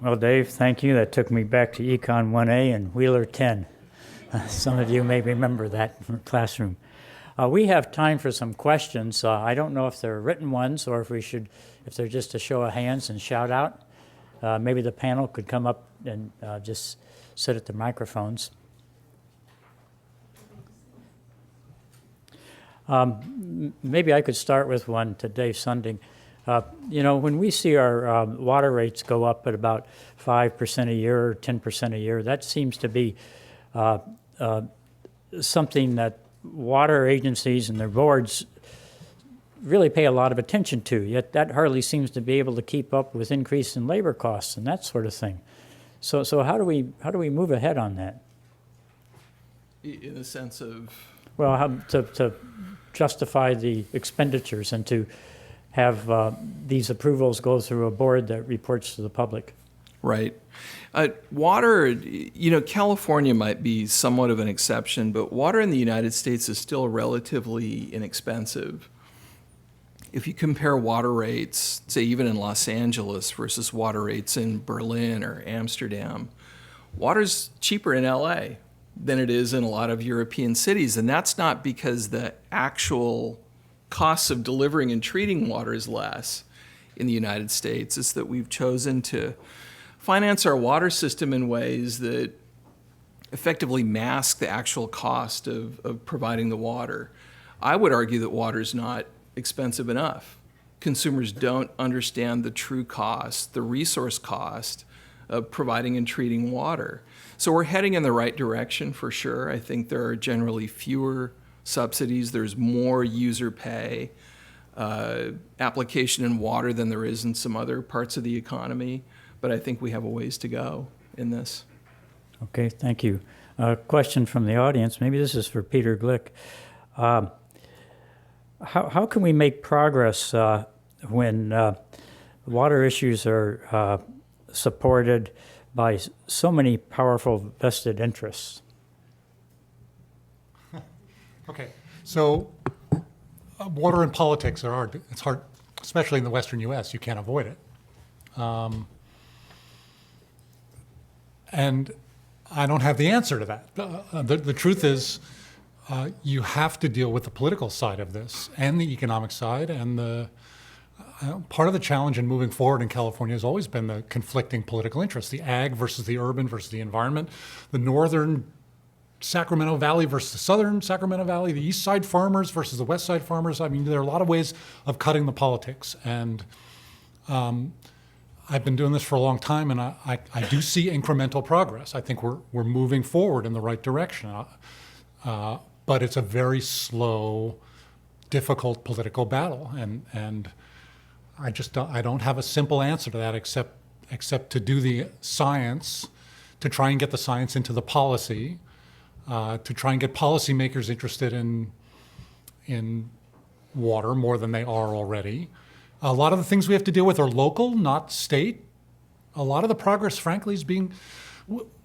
Well, Dave, thank you. That took me back to Econ 1A and Wheeler 10. Some of you may remember that from the classroom. We have time for some questions. I don't know if they're written ones or if they're just a show of hands and shout out. Maybe the panel could come up and just sit at the microphones. Maybe I could start with one to Dave Sunding. When we see our water rates go up at about 5% a year or 10% a year, that seems to be something that water agencies and their boards really pay a lot of attention to, yet that hardly seems to be able to keep up with increase in labor costs and that sort of thing. So how do we move ahead on that? In the sense of? Well, how to justify the expenditures and to have these approvals go through a board that reports to the public. Right. Water, California might be somewhat of an exception, but water in the United States is still relatively inexpensive. If you compare water rates, say even in Los Angeles versus water rates in Berlin or Amsterdam, water's cheaper in LA than it is in a lot of European cities. And that's not because the actual costs of delivering and treating water is less in the United States. It's that we've chosen to finance our water system in ways that effectively mask the actual cost of providing the water. I would argue that water is not expensive enough. Consumers don't understand the true cost, the resource cost of providing and treating water. So we're heading in the right direction for sure. I think there are generally fewer subsidies. There's more user pay application in water than there is in some other parts of the economy. But I think we have a ways to go in this. Okay, thank you. Question from the audience. Maybe this is for Peter Glick. How can we make progress when water issues are supported by so many powerful vested interests? Okay, so water and politics are hard. It's hard, especially in the Western U.S. You can't avoid it. And I don't have the answer to that. The truth is, you have to deal with the political side of this and the economic side. And the part of the challenge in moving forward in California has always been the conflicting political interests, the ag versus the urban versus the environment, the northern Sacramento Valley versus the southern Sacramento Valley, the east side farmers versus the west side farmers. I mean, there are a lot of ways of cutting the politics. And I've been doing this for a long time, and I do see incremental progress. I think we're moving forward in the right direction. But it's a very slow, difficult political battle. And I don't have a simple answer to that except to do the science, to try and get the science into the policy, to try and get policymakers interested in water more than they are already. A lot of the things we have to deal with are local, not state. A lot of the progress, frankly, is being,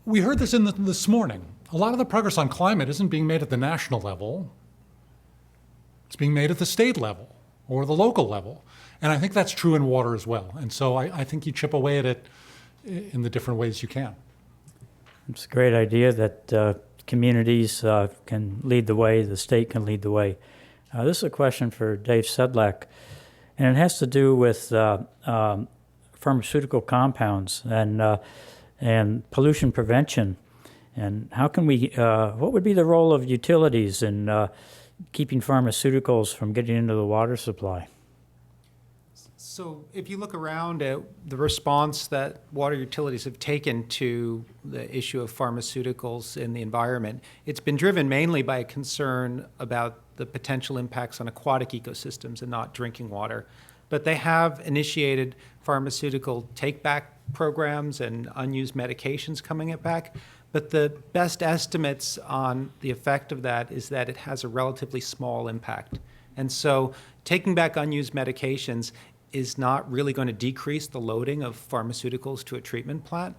we heard this this morning. A lot of the progress on climate isn't being made at the national level. It's being made at the state level or the local level. And I think that's true in water as well. And so I think you chip away at it in the different ways you can. It's a great idea that communities can lead the way, the state can lead the way. This is a question for Dave Sedlak, and it has to do with pharmaceutical compounds and pollution prevention. And how can we, what would be the role of utilities in keeping pharmaceuticals from getting into the water supply? So if you look around at the response that water utilities have taken to the issue of pharmaceuticals in the environment, it's been driven mainly by a concern about the potential impacts on aquatic ecosystems and not drinking water. But they have initiated pharmaceutical take-back programs and unused medications coming it back. But the best estimates on the effect of that is that it has a relatively small impact. And so taking back unused medications is not really going to decrease the loading of pharmaceuticals to a treatment plant.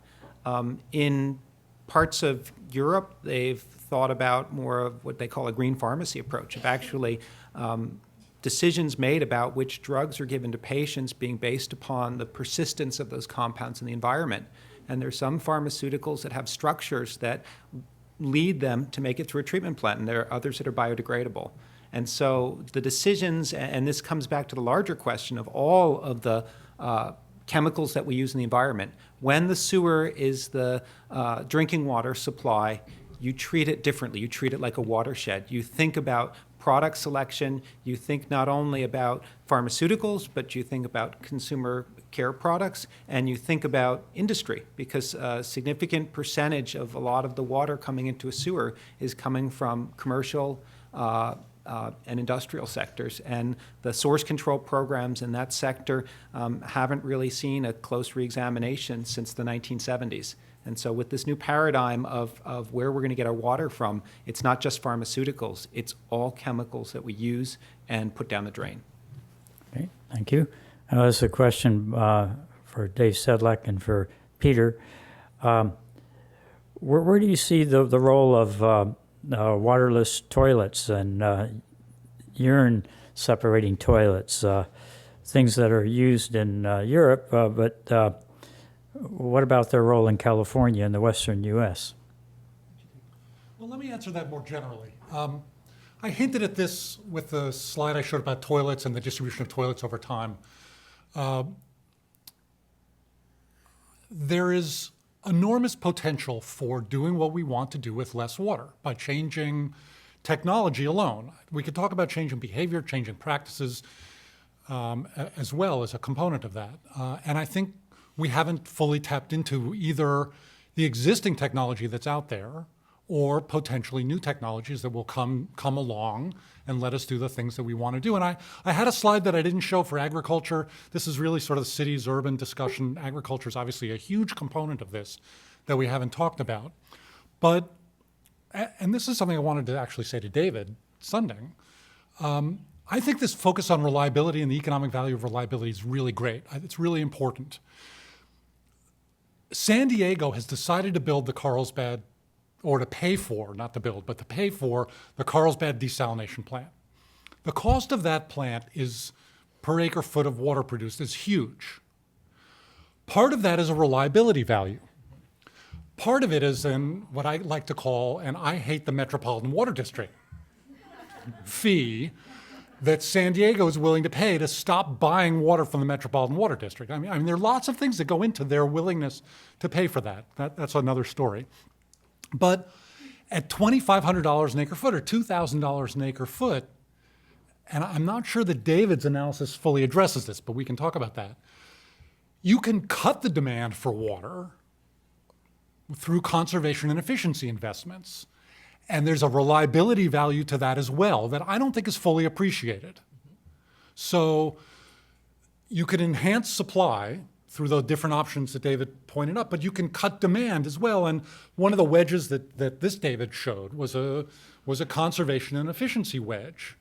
In parts of Europe, they've thought about more of what they call a green pharmacy approach, of actually decisions made about which drugs are given to patients being based upon the persistence of those compounds in the environment. And there are some pharmaceuticals that have structures that lead them to make it through a treatment plant, and there are others that are biodegradable. And so the decisions, and this comes back to the larger question of all of the chemicals that we use in the environment. When the sewer is the drinking water supply, you treat it differently. You treat it like a watershed. You think about product selection. You think not only about pharmaceuticals, but you think about consumer care products, and you think about industry, because a significant percentage of a lot of the water coming into a sewer is coming from commercial and industrial sectors. And the source control programs in that sector haven't really seen a close reexamination since the 1970s. And so with this new paradigm of where we're going to get our water from, it's not just pharmaceuticals, it's all chemicals that we use and put down the drain. Okay, thank you. This is a question for Dave Sedlak and for Peter. Where do you see the role of waterless toilets and urine separating toilets, things that are used in Europe, but what about their role in California and the western U.S.? Well, let me answer that more generally. I hinted at this with the slide I showed about toilets and the distribution of toilets over time. There is enormous potential for doing what we want to do with less water by changing technology alone. We could talk about changing behavior, changing practices, as well as a component of that. And I think we haven't fully tapped into either the existing technology that's out there or potentially new technologies that will come along and let us do the things that we want to do. And I had a slide that I didn't show for agriculture. This is really sort of the city's urban discussion. Agriculture is obviously a huge component of this that we haven't talked about. But, and this is something I wanted to actually say to David Sunding, I think this focus on reliability and the economic value of reliability is really great. It's really important. San Diego has decided to build the Carlsbad, or to pay for, not to build, but to pay for the Carlsbad desalination plant. The cost of that plant is, per acre foot of water produced, is huge. Part of that is a reliability value. Part of it is in what I like to call, and I hate the Metropolitan Water District, fee that San Diego is willing to pay to stop buying water from the Metropolitan Water District. I mean, there are lots of things that go into their willingness to pay for that. That's another story. But at $2,500 an acre foot or $2,000 an acre foot, and I'm not sure that David's analysis fully addresses this, but we can talk about that. You can cut the demand for water through conservation and efficiency investments. And there's a reliability value to that as well that I don't think is fully appreciated. So you can enhance supply through the different options that David pointed up, but you can cut demand as well. And one of the wedges that this David showed was a conservation and efficiency wedge.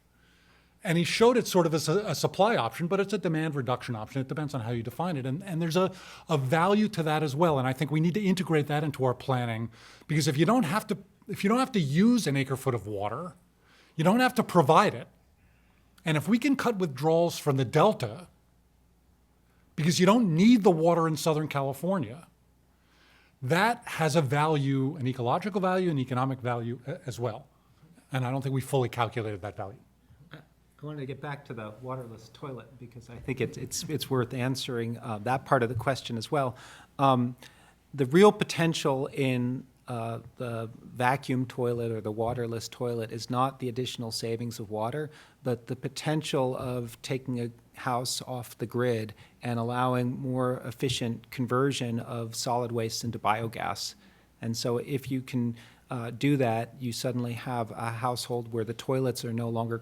And he showed it sort of as a supply option, but it's a demand reduction option. It depends on how you define it. And there's a value to that as well. And I think we need to integrate that into our planning, because if you don't have to use an acre foot of water, you don't have to provide it. And if we can cut withdrawals from the Delta, because you don't need the water in Southern California, that has a value, an ecological value, an economic value as well. And I don't think we fully calculated that value. I wanted to get back to the waterless toilet because I think it's worth answering that part of the question as well. The real potential in the vacuum toilet or the waterless toilet is not the additional savings of water, but the potential of taking a house off the grid and allowing more efficient conversion of solid waste into biogas. And so if you can do that, you suddenly have a household where the toilets are no longer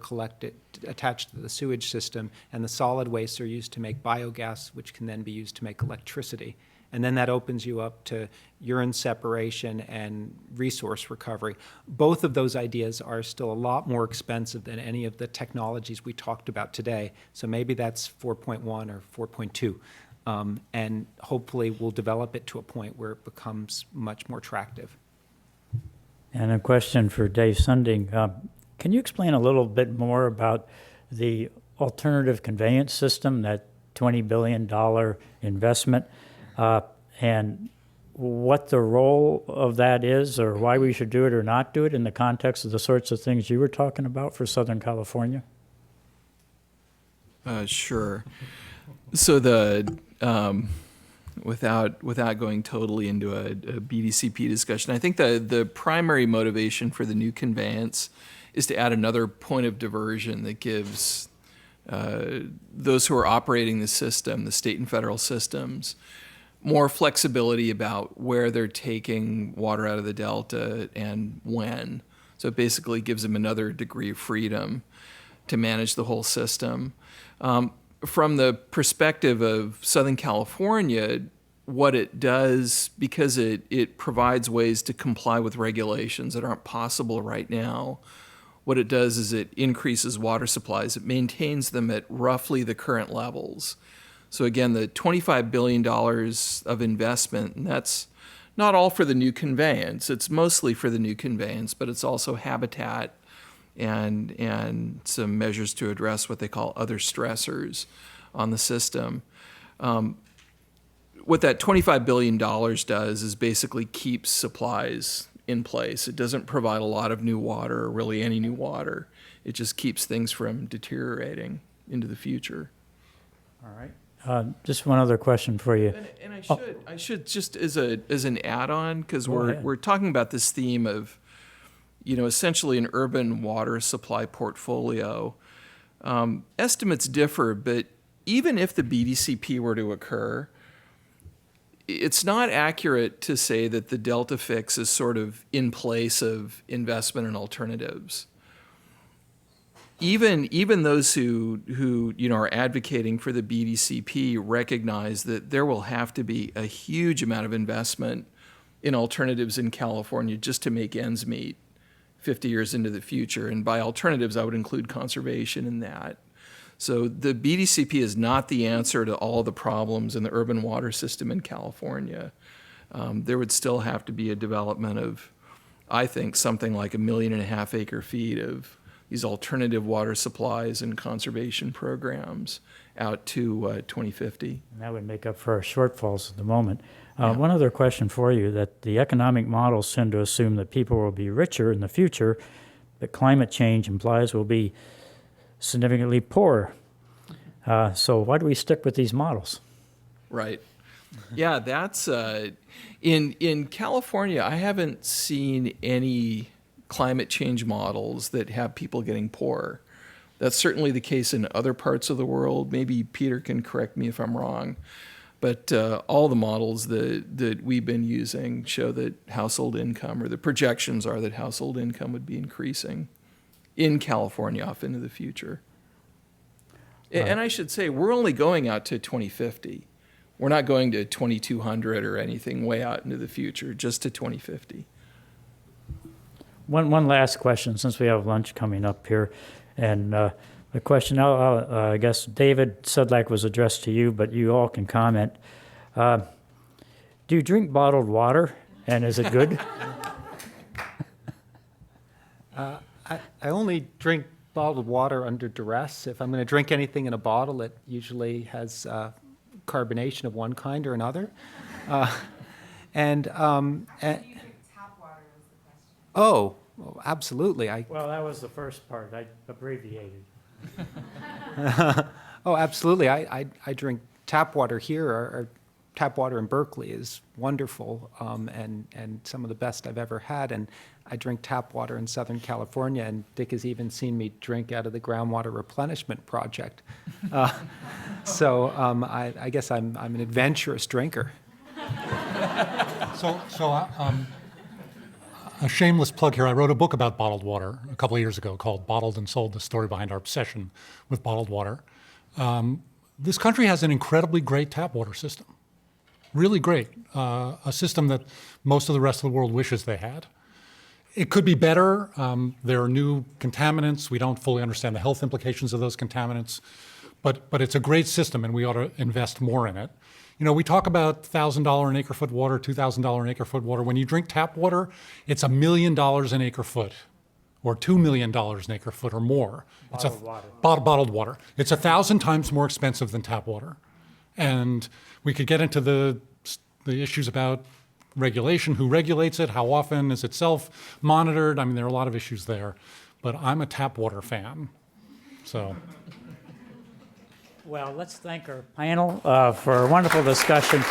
attached to the sewage system, and the solid wastes are used to make biogas, which can then be used to make electricity. And then that opens you up to urine separation and resource recovery. Both of those ideas are still a lot more expensive than any of the technologies we talked about today. So maybe that's 4.1 or 4.2. And hopefully we'll develop it to a point where it becomes much more attractive. And a question for Dave Sunding. Can you explain a little bit more about the alternative conveyance system, that $20 billion investment, and what the role of that is, or why we should do it or not do it in the context of the sorts of things you were talking about for Southern California? Sure. So without going totally into a BDCP discussion, I think the primary motivation for the new conveyance is to add another point of diversion that gives those who are operating the system, the state and federal systems, more flexibility about where they're taking water out of the delta and when. So it basically gives them another degree of freedom to manage the whole system. From the perspective of Southern California, what it does, because it provides ways to comply with regulations that aren't possible right now, what it does is it increases water supplies. It maintains them at roughly the current levels. So again, the $25 billion of investment, and that's not all for the new conveyance. It's mostly for the new conveyance, but it's also habitat and some measures to address what they call other stressors on the system. What that $25 billion does is basically keeps supplies in place. It doesn't provide a lot of new water or really any new water. It just keeps things from deteriorating into the future. All right. Just one other question for you. And I should just as an add-on, because Go ahead. we're talking about this theme of, essentially an urban water supply portfolio. Estimates differ, but even if the BDCP were to occur, it's not accurate to say that the Delta fix is sort of in place of investment in alternatives. Even those who are advocating for the BDCP recognize that there will have to be a huge amount of investment in alternatives in California just to make ends meet 50 years into the future. And by alternatives, I would include conservation in that. So the BDCP is not the answer to all the problems in the urban water system in California. There would still have to be a development of, I think, something like 1.5 million acre feet of these alternative water supplies and conservation programs out to 2050. And that would make up for our shortfalls at the moment. One other question for you, that the economic models tend to assume that people will be richer in the future, but climate change implies we'll be significantly poorer. So why do we stick with these models? Right. Yeah, that's in California. I haven't seen any climate change models that have people getting poorer. That's certainly the case in other parts of the world. Maybe Peter can correct me if I'm wrong. But all the models that we've been using show that household income, or the projections are that household income would be increasing in California off into the future. And I should say, we're only going out to 2050. We're not going to 2200 or anything way out into the future, just to 2050. One last question, since we have lunch coming up here. And the question, I guess David Sedlak was addressed to you, but you all can comment. Do you drink bottled water, and is it good? I only drink bottled water under duress. If I'm going to drink anything in a bottle, it usually has carbonation of one kind or another. And oh, absolutely. Well, that was the first part. I abbreviated. Oh, absolutely. I drink tap water here. Our tap water in Berkeley is wonderful, and some of the best I've ever had. And I drink tap water in Southern California, and Dick has even seen me drink out of the groundwater replenishment project. So I guess I'm an adventurous drinker. A shameless plug here. I wrote a book about bottled water a couple of years ago called Bottled and Sold, the story behind our obsession with bottled water. This country has an incredibly great tap water system. Really great. A system that most of the rest of the world wishes they had. It could be better. There are new contaminants. We don't fully understand the health implications of those contaminants. But it's a great system, and we ought to invest more in it. We talk about $1,000 an acre foot water, $2,000 an acre foot water. When you drink tap water, it's $1 million an acre foot or $2 million an acre foot or more. Bottled water. Bottled water. It's 1,000 times more expensive than tap water. And we could get into the issues about regulation, who regulates it, how often is it self-monitored. I mean, there are a lot of issues there. But I'm a tap water fan, so. Well, let's thank our panel for a wonderful discussion.